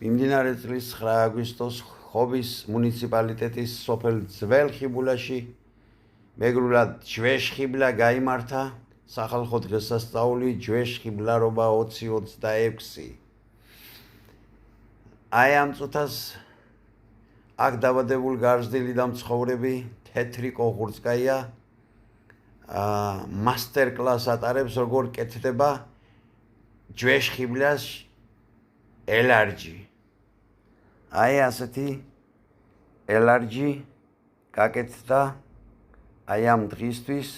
მიმდინარე წლის 9 აგვისტოს ხობის მუნიციპალიტეტის სოფელ ძველ-ხიბულაში მეგრულად ჯვეშხიბლა გაიმართა სახალხო დღესასწაული ჯვეშხიბლარობა 2026. აი ამ წუთას აქ დაბადებულ გარსდილი და მცხოვრები თეთრი კოღურწკაია მასტერ კლას ატარებს როგორ კეთდება ჯვეშხიბლას ელარჯი. აი ასეთი ელარჯი გაკეთდა აი ამ დღისთვის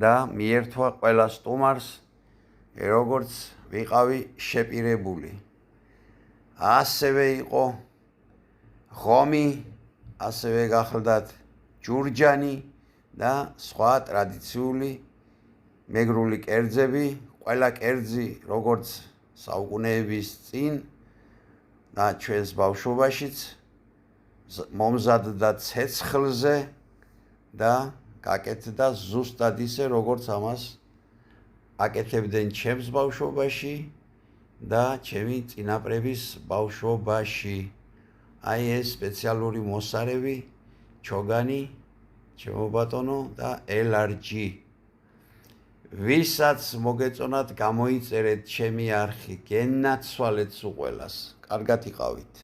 და მიერთვა ყველა სტუმარს როგორც ვიყავი შეპირებული. ასევე იყო ხომი, ასევე გახლდათ ჯურჯანი და სხვა ტრადიციული მეგრული კერძები, ყველა კერძი როგორც საუკუნეების წინ და ჩვენს ბავშვობაშიც მომზადდა ცეცხლზე და გაკეთდა ზუსტად ისე როგორც ამას აკეთებდნენ ჩემს ბავშვობაში და ჩემი წინაპრების ბავშვობაში. აი ეს სპეციალური მოსარევი, ჩოგანი, ჩემო ბატონო და ელარჯი. ვისაც მოგეწონათ გამოიწერეთ ჩემი არხი, გენაცვალეთ სულ ყველას. კარგად იყავით.